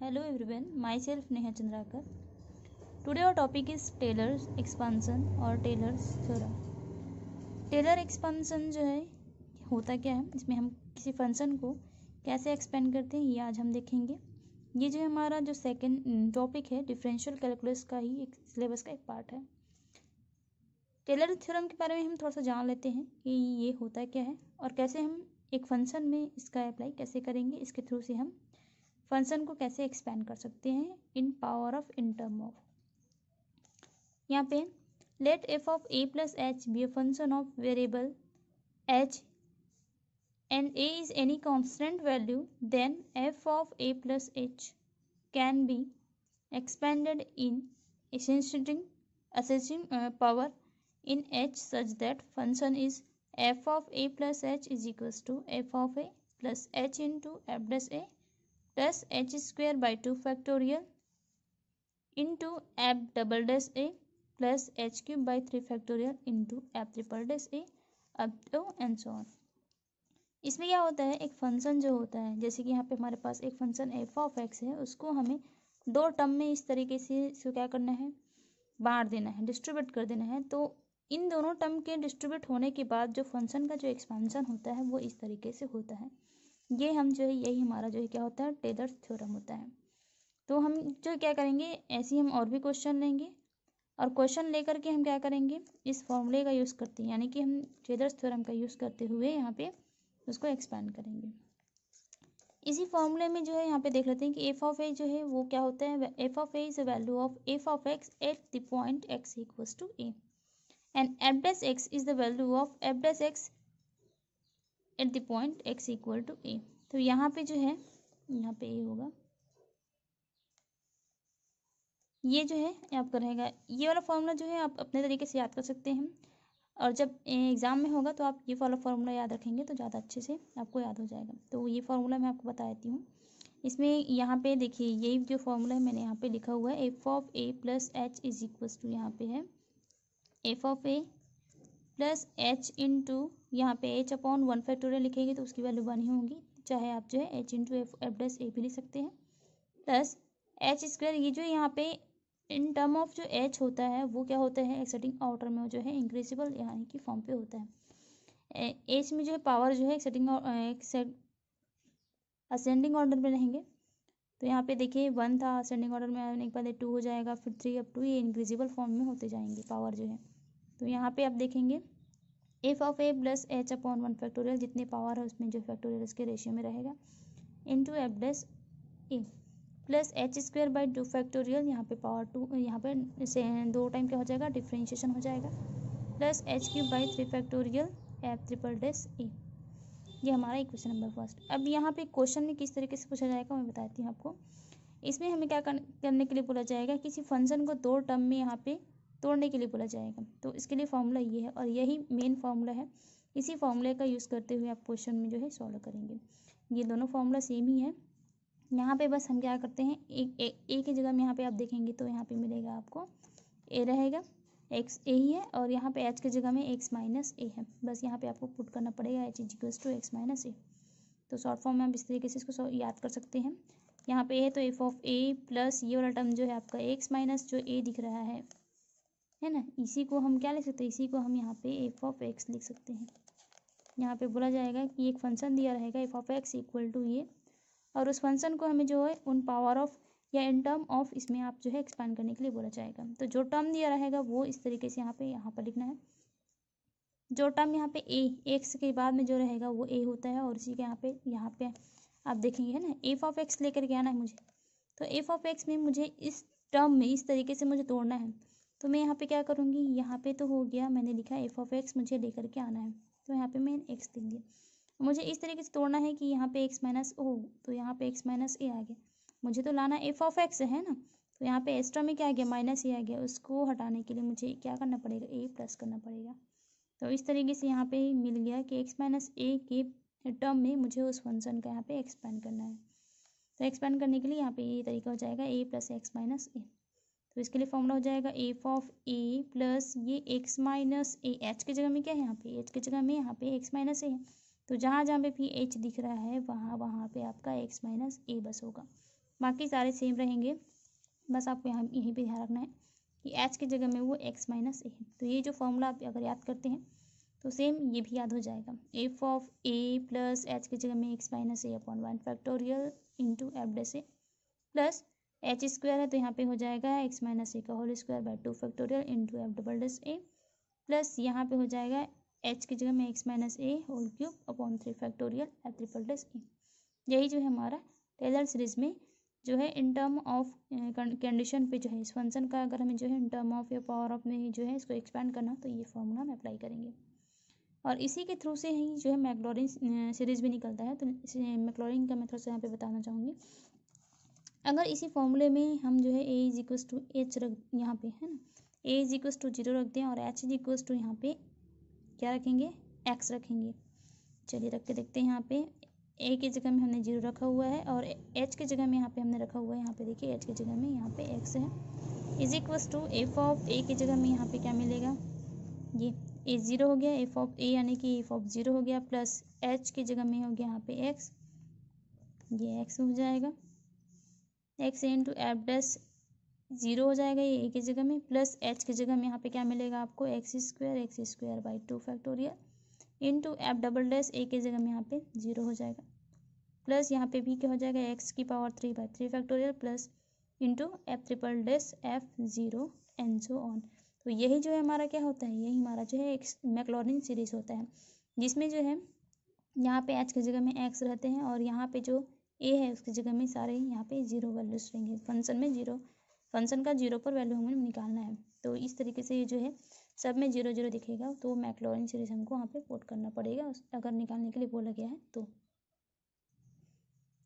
Hello everyone, myself Neha Chandrakar. Today our topic is Taylor's expansion और Taylor's theorem. Taylor expansion जो है होता क्या है, इसमें हम किसी फंक्शन को कैसे एक्सपेंड करते हैं ये आज हम देखेंगे। ये जो हमारा जो सेकंड टॉपिक है डिफरेंशियल कैलकुलस का ही एक सिलेबस का एक पार्ट है। टेलर थ्योरम के बारे में हम थोड़ा सा जान लेते हैं कि ये होता क्या है और कैसे हम एक फंक्शन में इसका अप्लाई कैसे करेंगे, इसके थ्रू से हम फंक्शन को कैसे एक्सपेंड कर सकते हैं in power of in term of. यहाँ पे let f of A plus h be a function of variable h and a is any constant value, then f of A plus h can be expanded in assessing power in h such that function is f of a plus h is equals to f of a plus h into f dash a plus h square by 2 factorial into f double dash a plus h cube by 3 factorial into f triple dash a up to and so on। इसमें क्या होता है, एक function जो होता है, जैसे कि यहाँ पे हमारे पास एक फंक्शन एफ ऑफ एक्स है, उसको हमें दो टर्म में इस तरीके से इसको क्या करना है, बांट देना है, डिस्ट्रीब्यूट कर देना है। तो इन दोनों टर्म के डिस्ट्रीब्यूट होने के बाद जो फंक्शन का जो एक्सपेंशन होता है वो इस तरीके से होता है। ये हम जो है यही हमारा जो है क्या होता है, टेलर थ्योरम होता है। तो हम जो क्या करेंगे, ऐसे ही हम और भी क्वेश्चन लेंगे और क्वेश्चन लेकर के हम क्या करेंगे, इस फॉर्मूले का यूज़ करते हैं, यानी कि हम टेलर थ्योरम का यूज़ करते हुए यहाँ पे उसको एक्सपेंड करेंगे। इसी फॉर्मूले में जो है यहाँ पे देख लेते हैं कि एफ ऑफ ए जो है वो क्या होता है, F of A is the value of f of x at the point x equals to a and f dash x is the value of f dash x at the point x equal to a. तो यहाँ पे जो है, यहाँ पे ए होगा, ये जो है आपका रहेगा। ये वाला फॉर्मूला जो है आप अपने तरीके से याद कर सकते हैं, और जब एग्ज़ाम में होगा तो आप ये वाला फार्मूला याद रखेंगे तो ज़्यादा अच्छे से आपको याद हो जाएगा। तो ये फार्मूला मैं आपको बता देती हूँ। इसमें यहाँ पे देखिए, यही जो फार्मूला है मैंने यहाँ पे लिखा हुआ है, F of A plus H is equals to, यहाँ पे है F of A plus H into, यहाँ पे एच अपॉन 1 फैक्टोरियल लिखेंगे तो उसकी वैल्यू 1 ही होगी, चाहे आप जो है एच इंटू एफ डैश ए भी लिख सकते हैं, प्लस एच स्क्वायर। ये जो यहाँ पे इन टर्म ऑफ जो एच होता है वो क्या होता है, एक्सेटिंग ऑर्डर में जो है इंक्रीजिबल यानी कि फॉर्म पे होता है। एच में जो है पावर जो है असेंडिंग ऑर्डर में रहेंगे। तो यहाँ पे देखिए 1 था, असेंडिंग ऑर्डर में आने के बाद 2 हो जाएगा, फिर 3 अप टू, ये इंक्रीजिबल फॉर्म में होते जाएंगे पावर जो है। तो यहाँ पे आप देखेंगे F of A plus H upon 1 factorial, जितने पावर है उसमें जो फैक्टोरियल इसके रेशियो में रहेगा, into F dash A plus H square by 2 factorial, यहाँ पे पावर 2, यहाँ पे से 2 टाइम क्या हो जाएगा, डिफ्रेंशिएशन हो जाएगा, plus H cube by 3 factorial f triple dash a. ये हमारा इक्वेशन नंबर फर्स्ट। अब यहाँ पे क्वेश्चन में किस तरीके से पूछा जाएगा मैं बताती हूँ आपको। इसमें हमें क्या करने के लिए बोला जाएगा, किसी फंक्शन को 2 टर्म में यहाँ पे तोड़ने के लिए बोला जाएगा। तो इसके लिए फॉर्मूला ये है और यही मेन फॉर्मूला है। इसी फॉर्मूले का यूज़ करते हुए आप क्वेश्चन में जो है सॉल्व करेंगे। ये दोनों फॉर्मूला सेम ही है। यहाँ पे बस हम क्या करते हैं, ए की जगह में यहाँ पे आप देखेंगे तो यहाँ पे मिलेगा आपको ए रहेगा, एक्स ए ही है, और यहाँ पे एच की जगह में एक्स माइनस ए है। बस यहाँ पे आपको पुट करना पड़ेगा h is equals to x minus a. तो शॉर्ट फॉर्म में आप इस तरीके से इसको याद कर सकते हैं। यहाँ पे ए तो एफ ऑफ ए प्लस ये वाला टर्म जो है आपका एक्स माइनस जो ए दिख रहा है ना, इसी को हम क्या लिख सकते हैं, इसी को हम यहाँ पे एफ ऑफ एक्स लिख सकते हैं। यहाँ पे बोला जाएगा कि एक फंक्शन दिया रहेगा F of X equal to ये, और उस फंक्शन को हमें जो है उन पावर ऑफ या इन टर्म ऑफ इसमें आप जो है एक्सपेंड करने के लिए बोला जाएगा। तो जो टर्म दिया रहेगा वो इस तरीके से यहाँ पर लिखना है। जो टर्म यहाँ पे ए, एक्स के बाद में जो रहेगा वो ए होता है, और इसी के यहाँ पे आप देखेंगे है ना, एफ ऑफ एक्स लेकर के आना है मुझे। तो एफ ऑफ एक्स में मुझे इस टर्म में इस तरीके से मुझे तोड़ना है। तो मैं यहाँ पे क्या करूँगी, यहाँ पे तो हो गया, मैंने लिखा एफ ऑफ एक्स मुझे लेकर के आना है, तो यहाँ पे मैं एक्स लिख दिया। मुझे इस तरीके से तोड़ना है कि यहाँ पे एक्स माइनस ओ, तो यहाँ पे एक्स माइनस ए आ गया। मुझे तो लाना एफ ऑफ एक्स है ना, तो यहाँ पे एक्स्ट्रा में क्या आ गया, माइनस ए आ गया। उसको हटाने के लिए मुझे क्या करना पड़ेगा, ए प्लस करना पड़ेगा। तो इस तरीके से यहाँ पे मिल गया कि एक्स माइनस ए के टर्म में मुझे उस फंक्शन का यहाँ पे एक्सपेंड करना है। तो एक्सपेंड करने के लिए यहाँ पे ये तरीका हो जाएगा ए प्लस एक्स माइनस ए। तो इसके लिए फॉर्मूला हो जाएगा एफ ऑफ ए प्लस ये एक्स माइनस ए, एच की जगह में क्या है, यहाँ पे एच की जगह में यहाँ पे एक्स माइनस ए है। तो जहाँ जहाँ पे भी एच दिख रहा है वहाँ पे आपका एक्स माइनस ए बस होगा। बाकी सारे सेम रहेंगे। बस आपको यहाँ यहीं पे ध्यान रखना है कि एच की जगह में वो एक्स माइनस ए है। तो ये जो फॉर्मूला आप अगर याद करते हैं तो सेम ये भी याद हो जाएगा। F of A plus h की जगह में x minus a upon 1 factorial into F dash A plus H square है तो यहाँ पे हो जाएगा एक्स माइनस ए का whole square by 2 factorial into F double dash A plus यहाँ पे हो जाएगा एच की जगह में x minus a whole cube upon 3 factorial f triple dash a. यही जो है हमारा टेलर सीरीज में जो है इन टर्म ऑफ कंडीशन पे जो है इस फंक्शन का अगर हमें जो है इन टर्म ऑफ या पावर ऑफ में जो है इसको एक्सपेंड करना तो ये फॉर्मूला हम अप्लाई करेंगे। और इसी के थ्रू से ही जो है मैक्लॉरिन सीरीज भी निकलता है। तो मैक्लॉरिन का मैं थोड़ा सा यहाँ पे बताना चाहूँगी। अगर इसी फॉर्मूले में हम जो है ए इज इक्वस टू एच रख यहाँ पे है ना, ए इज इक्वस टू 0 रख दें और एच इज इक्वस टू यहाँ पे क्या रखेंगे, एक्स रखेंगे। चलिए रख के देखते हैं। यहाँ पे ए की जगह में हमने 0 रखा हुआ है और एच की जगह में यहाँ पे हमने रखा हुआ है, यहाँ पे देखिए एच की जगह में यहाँ पे एक्स है। Is equals to f of a की जगह में यहाँ पे क्या मिलेगा, ये ए 0 हो गया, एफ ऑफ ए यानी कि एफ ऑफ 0 हो गया प्लस एच की जगह में हो गया यहाँ पे एक्स, ये एक्स हो जाएगा। एक्स इंटू एफ डैश 0 हो जाएगा ये ए की जगह में प्लस एच की जगह में यहाँ पे क्या मिलेगा आपको x square by 2 factorial into F double dash a की जगह में यहाँ पे 0 हो जाएगा प्लस यहाँ पे भी क्या हो जाएगा एक्स की power 3 by 3 factorial plus into F triple dash F 0 and so on. तो यही जो है हमारा क्या होता है, यही हमारा जो है एक मैक्लॉरिन सीरीज होता है जिसमें जो है यहाँ पे एच की जगह में एक्स रहते हैं और यहाँ पे जो ए है उसकी जगह में सारे यहाँ पे 0 वैल्यूज रहेंगे। फंक्शन में 0, फंक्शन का 0 पर वैल्यू हमें निकालना है। तो इस तरीके से ये जो है सब में 0 0 दिखेगा तो मैक्लॉरिन सीरीज हमको वहाँ पे पुट करना पड़ेगा अगर निकालने के लिए बोला गया है तो।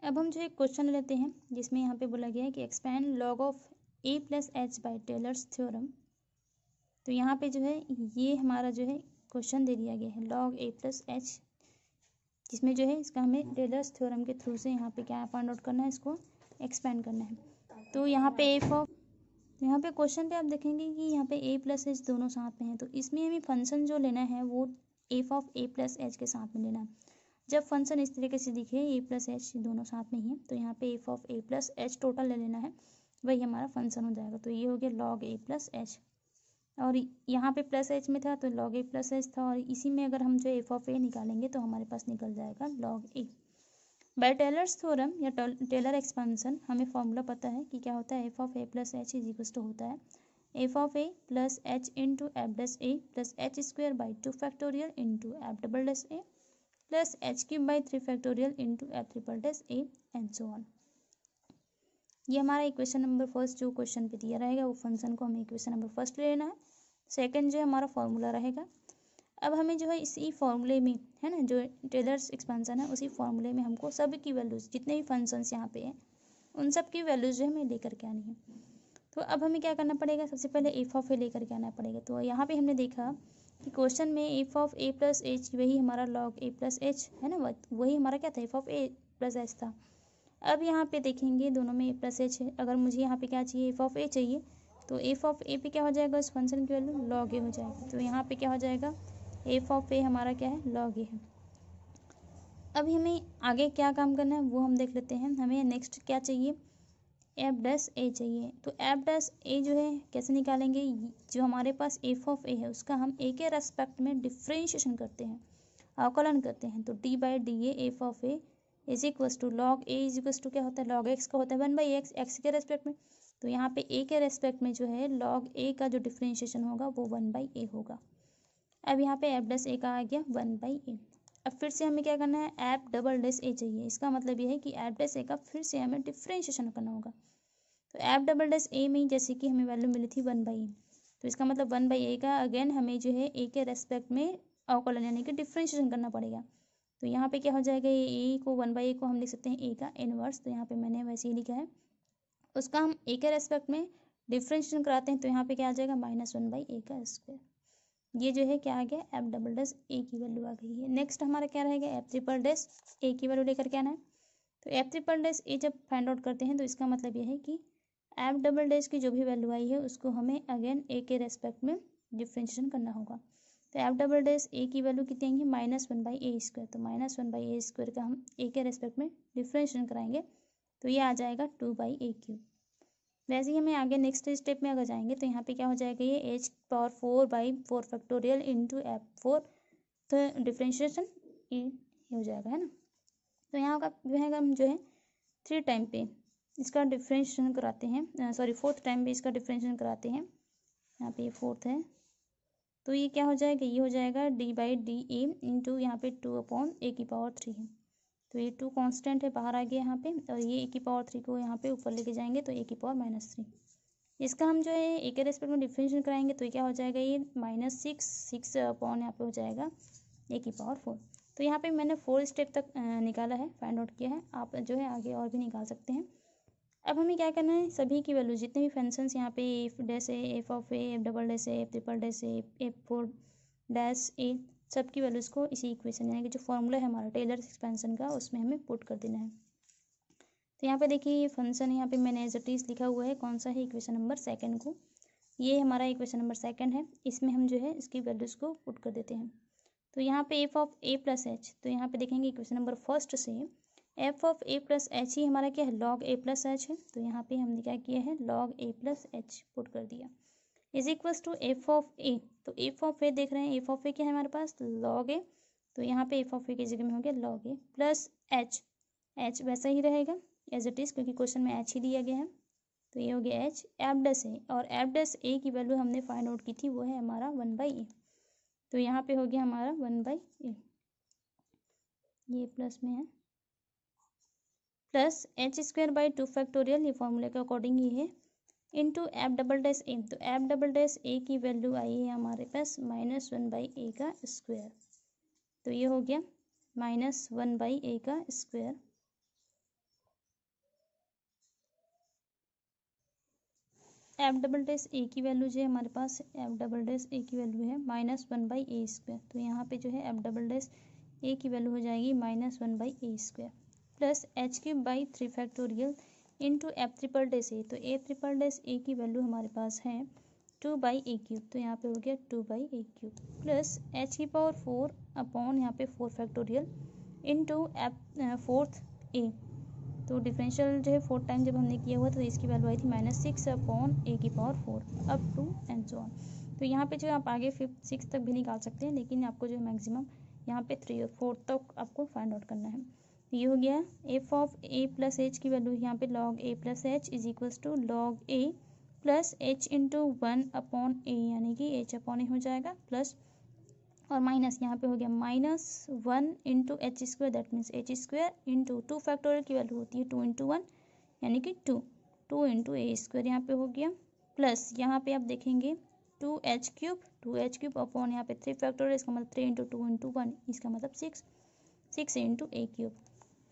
अब हम जो एक क्वेश्चन लेते हैं जिसमें यहाँ पे बोला गया है कि expand log of A plus H by Taylor's theorem. तो यहाँ पे जो है ये हमारा जो है क्वेश्चन दे दिया गया है लॉग ए प्लस एच, जिसमें जो है इसका हमें टेलर्स थ्योरम के थ्रू से यहाँ पे क्या फाइंड आउट करना है, इसको एक्सपेंड करना है। तो यहाँ पे एफ ऑफ, तो यहाँ पे क्वेश्चन पे आप देखेंगे कि यहाँ पे ए प्लस एच दोनों साथ में है तो इसमें हमें फंक्शन जो लेना है वो F of A plus H के साथ में लेना है। जब फंक्शन इस तरीके से दिखे ए प्लस एच दोनों साथ में ही है तो यहाँ पे F of A plus H total ले लेना है, वही हमारा फंक्शन हो जाएगा। तो ये हो गया लॉग ए प्लस एच और यहाँ पे प्लस एच में था तो लॉग ए प्लस एच था और इसी में अगर हम जो एफ ऑफ ए निकालेंगे तो हमारे पास निकल जाएगा log A. By Taylor's theorem या टेलर एक्सपेंशन हमें फॉर्मूला पता है कि क्या होता है, F of A plus H is equal to होता है F of A plus H into F dash A plus H square by 2 factorial into F double dash A plus H cube by 3 factorial into F triple dash A and so on. ये हमारा equation number first जो question पे दिया रहेगा वो function को हमें equation number first ले लेना है। सेकंड जो है हमारा फॉर्मूला रहेगा। अब हमें जो है इसी फॉर्मूले में है ना जो टेलर्स एक्सपेंशन है उसी फॉर्मूले में हमको सब की वैल्यूज़ जितने भी फंक्शंस यहाँ पे हैं उन सब की वैल्यूज़ जो है हमें लेकर के आनी है। तो अब हमें क्या करना पड़ेगा, सबसे पहले एफ ऑफ ए लेकर के आना पड़ेगा। तो यहाँ पे हमने देखा कि क्वेश्चन में F of A plus H वही हमारा लॉग ए प्लस एच है ना, वही हमारा क्या था F of A plus H था। अब यहाँ पे देखेंगे दोनों में ए प्लस एच है, अगर मुझे यहाँ पे क्या चाहिए एफ ऑफ ए चाहिए तो एफ ऑफ ए पे क्या हो जाएगा उस फंक्शन की वैल्यू लॉग ए हो जाएगी। तो यहाँ पे क्या हो जाएगा एफ ऑफ ए हमारा क्या है लॉग ए है। अभी हमें आगे क्या काम करना है वो हम देख लेते हैं। हमें नेक्स्ट क्या चाहिए, एफ डैश ए चाहिए। तो एफ डैश ए जो है कैसे निकालेंगे, जो हमारे पास एफ ऑफ ए है उसका हम ए के रेस्पेक्ट में डिफ्रेंशिएशन करते हैं, अवकलन करते हैं। तो D by D A F of A is equals to log A is equals to क्या होता है लॉग एक्स का होता है 1 बाई एक्स, एक्स के रेस्पेक्ट में। तो यहाँ पे ए के रेस्पेक्ट में जो है लॉग ए का जो डिफ्रेंशिएशन होगा वो 1 बाई ए होगा। अब यहाँ पे एफ डैश ए का आ गया 1 बाई ए। अब फिर से हमें क्या करना है एफ डबल डैश ए चाहिए। इसका मतलब ये है कि एफ डैश ए का फिर से हमें डिफ्रेंशिएशन करना होगा। तो एफ डबल डैश ए में जैसे कि हमें वैल्यू मिली थी 1 बाई ए, तो इसका मतलब 1 बाई ए का अगेन हमें जो है ए के रेस्पेक्ट में अवकलन यानी कि डिफ्रेंशिएशन करना पड़ेगा। तो यहाँ पे क्या हो जाएगा ये ए को 1 बाई ए को हम लिख सकते हैं ए का इनवर्स। तो यहाँ पे मैंने वैसे ही लिखा है, उसका हम ए के रेस्पेक्ट में डिफ्रेंशिएशन कराते हैं तो यहाँ पे क्या आ जाएगा -1 बाई ए का स्क्वायर। ये जो है क्या आ गया एफ डबल डैश ए की वैल्यू आ गई है। नेक्स्ट हमारा क्या रहेगा एफ ट्रिपल डैश ए की वैल्यू लेकर के आना है। तो एफ ट्रिपल डैश ए जब फाइंड आउट करते हैं तो इसका मतलब ये है कि एफ डबल डैश की जो भी वैल्यू आई है उसको हमें अगेन ए के रेस्पेक्ट में डिफ्रेंशिएशन करना होगा। तो एफ डबल डैश ए की वैल्यू कितनी आएंगी -1 बाई ए स्क्वायर। तो -1 बाई ए स्क्वायर का हम ए के रेस्पेक्ट में डिफ्रेंशिएशन कराएंगे तो ये आ जाएगा 2/a³। वैसे ही हमें आगे नेक्स्ट स्टेप में अगर जाएंगे तो यहाँ पे क्या हो जाएगा, ये h⁴/4 इंटू f4, तो डिफ्रेंशिएशन ये हो जाएगा, है ना। तो यहाँ का जो है हम जो है 3 टाइम पे इसका डिफ्रेंशिएशन कराते हैं, 4th टाइम पे इसका डिफ्रेंशिएशन कराते हैं। यहाँ पे ये 4th है, तो ये क्या हो जाएगा, ये हो जाएगा d/dA इंटू यहाँ पे 2/a⁴ है। तो ये 2 कांस्टेंट है, बाहर आ गया यहाँ पे, और ये a⁴ को यहाँ पे ऊपर लेके जाएंगे तो a⁻−3। इसका हम जो है a के रेस्पेक्ट में डिफरेंशिएशन कराएंगे तो ये क्या हो जाएगा, ये -6 यहाँ पे हो जाएगा a⁴। तो यहाँ पे मैंने 4 स्टेप तक निकाला है, फाइंड आउट किया है। आप जो है आगे और भी निकाल सकते हैं। अब हमें क्या करना है, सभी की वैल्यू जितने भी फंक्शंस यहाँ पे f' है, f(a), f"' है, f"'' है, f4' सबकी वैल्यूज़ को इसी इक्वेशन यानी कि जो फॉर्मूला है हमारा टेलर एक्सपेंशन का, उसमें हमें पुट कर देना है। तो यहाँ पे देखिए ये फंक्शन यहाँ पे मैंने एज इट इज लिखा हुआ है, कौन सा है, इक्वेशन नंबर 2 को। ये हमारा इक्वेशन नंबर 2 है, इसमें हम जो है इसकी वैल्यूज़ को पुट कर देते हैं। तो यहाँ पे f(a+h), तो यहाँ पे देखेंगे इक्वेशन नंबर 1 से f(a+h) ही हमारा क्या है, log a+h है। तो यहाँ पे हमने क्या किया है, log a+h पुट कर दिया, इज इक्वल्स टू f(a). तो f(a) देख रहे हैं, f(a) क्या है हमारे पास, log a। तो यहाँ पे f(a) की जगह में हो गया log a प्लस h वैसा ही रहेगा एज इट इज़, क्योंकि क्वेश्चन में h ही दिया गया है। तो ये हो गया h f'(a), और f'(a) की वैल्यू हमने फाइंड आउट की थी, वो है हमारा 1/a। तो यहाँ पे हो गया हमारा 1/a, ये प्लस में है, प्लस h²/2 ये फॉर्मूले के अकॉर्डिंग ही है, इंटू f''a। तो f''a की वैल्यू आई है हमारे पास -1/a का स्क्वायर। तो ये हो गया -1/a का स्क्वायर। f''a की वैल्यू जो है हमारे पास, f''a की वैल्यू है -1/a²। तो यहाँ पे जो है f''a की वैल्यू हो जाएगी -1/a² plus h³ into f''a। तो a''a की वैल्यू हमारे पास है 2/a³। तो यहाँ पे हो गया 2/a³ प्लस h⁴ अपॉन यहाँ पे 4 इंटू f⁴a। तो डिफरेंशियल जो है 4 टाइम जब हमने किया हुआ तो इसकी वैल्यू आई थी -6/a⁴ up to and so on. तो यहाँ पे जो आप आगे 5th 6th तक भी निकाल सकते हैं, लेकिन आपको जो है मैक्सिमम यहाँ पे 3 और 4 तक आपको फाइंड आउट करना है। तो ये हो गया f(a+h) की वैल्यू यहाँ पे log a+h is equals to log a plus h into 1/a, यानी कि h/a हो जाएगा, प्लस और माइनस यहाँ पे हो गया -1 into h², that means h² into 2 की वैल्यू होती है 2 इंटू 1 यानी कि 2 इंटू a² यहाँ पे हो गया, प्लस यहाँ पे आप देखेंगे 2h³ अपॉन यहाँ पे 3 इसका मतलब 3 इंटू 2 इंटू 1, इसका मतलब 6 इंटू a³।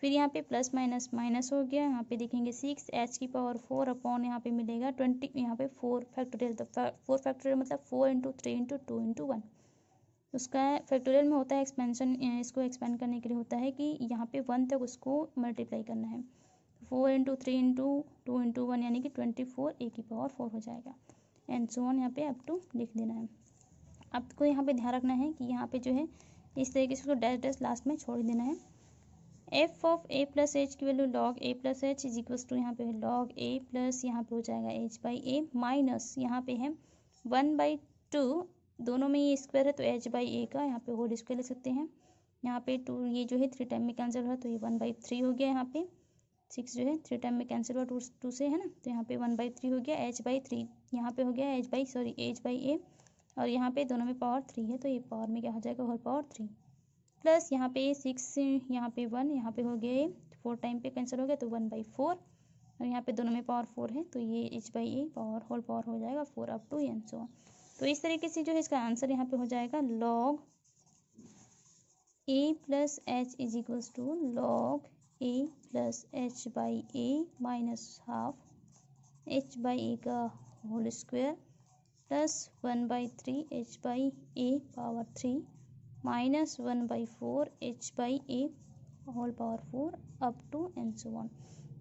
फिर यहाँ पे प्लस माइनस माइनस हो गया, यहाँ पे देखेंगे 6h⁴ अपॉन यहाँ पे मिलेगा 20, यहाँ पे 4 फैक्टोरियल। तो 4 फैक्टोरियल मतलब 4 इंटू 3 इंटू 2 इंटू 1, उसका फैक्टोरियल में होता है एक्सपेंशन, इसको एक्सपेंड करने के लिए होता है कि यहाँ पे 1 तक उसको मल्टीप्लाई करना है। 4 इंटू 3 इंटू 2 इंटू 1 यानी कि 24 a⁴ हो जाएगा, एंड सो ऑन यहाँ पे अप टू लिख देना है। आपको यहाँ पे ध्यान रखना है कि यहाँ पे जो है इस तरीके से उसको डैश लास्ट में छोड़ देना है। f(a+h) की value log a+h is equals to यहाँ पे log a प्लस यहाँ पे हो जाएगा h/a माइनस यहाँ पे है 1/2, दोनों में ये स्क्वायर है तो h/a का यहाँ पे होल स्क्वायर लिख सकते हैं। यहाँ पे 2 ये जो है 3 टाइम में कैंसिल हुआ तो ये 1/3 हो गया, यहाँ पे 6 जो है 3 टाइम में कैंसिल हुआ 2 से, है ना। तो यहाँ पे 1/3 हो गया, h/3 यहाँ पे हो गया h/a, और यहाँ पे दोनों में पावर 3 है तो ये पावर में क्या हो जाएगा, होल पावर 3 प्लस यहाँ पे 6, यहाँ पे 1, यहाँ पे हो गया ये 4 टाइम पे कैंसिल हो गया तो 1/4, और यहाँ पे दोनों में पावर 4 है तो ये h/a पावर होल पावर हो जाएगा 4 up to and so on. तो इस तरीके से जो है इसका आंसर यहाँ पे हो जाएगा log a+h is equals to log a+h/a minus half h/a का whole square plus 1/3 h/a power 3 minus 1/4 h/a whole power 4 up to and so on.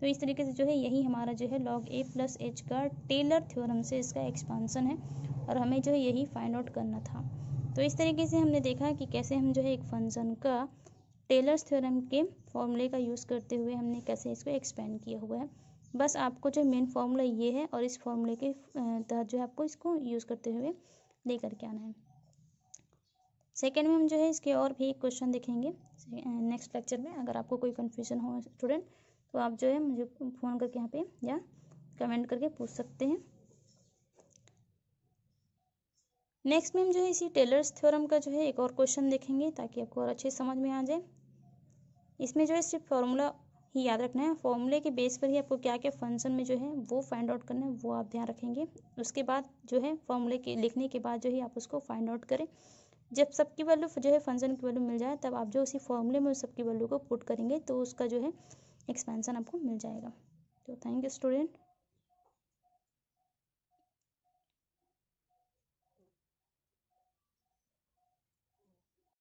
तो इस तरीके से जो है यही हमारा जो है log a+h का टेलर थ्योरम से इसका एक्सपांसन है, और हमें जो है यही फाइंड आउट करना था। तो इस तरीके से हमने देखा कि कैसे हम जो है एक फंक्शन का टेलर्स थ्योरम के फॉर्मूले का यूज़ करते हुए हमने कैसे इसको एक्सपेंड किया हुआ है। बस आपको जो मेन फॉर्मूला ये है और इस फॉर्मूले के तहत जो है आपको इसको यूज़ करते हुए लेकर के आना है। सेकेंड में हम जो है इसके और भी एक क्वेश्चन देखेंगे नेक्स्ट लेक्चर में। अगर आपको कोई कन्फ्यूजन हो स्टूडेंट तो आप जो है मुझे फ़ोन करके यहाँ पे या कमेंट करके पूछ सकते हैं। नेक्स्ट में हम जो है इसी टेलर्स थ्योरम का जो है एक और क्वेश्चन देखेंगे ताकि आपको और अच्छे समझ में आ जाए। इसमें जो है सिर्फ फॉर्मूला ही याद रखना है, फॉर्मूले के बेस पर ही आपको क्या क्या फंक्शन में जो है वो फाइंड आउट करना है वो आप ध्यान रखेंगे। उसके बाद जो है फॉर्मूले के लिखने के बाद जो है आप उसको फाइंड आउट करें। जब सबकी वैल्यू जो है फंक्शन की वैल्यू मिल जाए तब आप जो उसी फॉर्मूले में उस सबकी वैल्यू को पुट करेंगे तो उसका जो है एक्सपेंशन आपको मिल जाएगा। तो थैंक यू स्टूडेंट।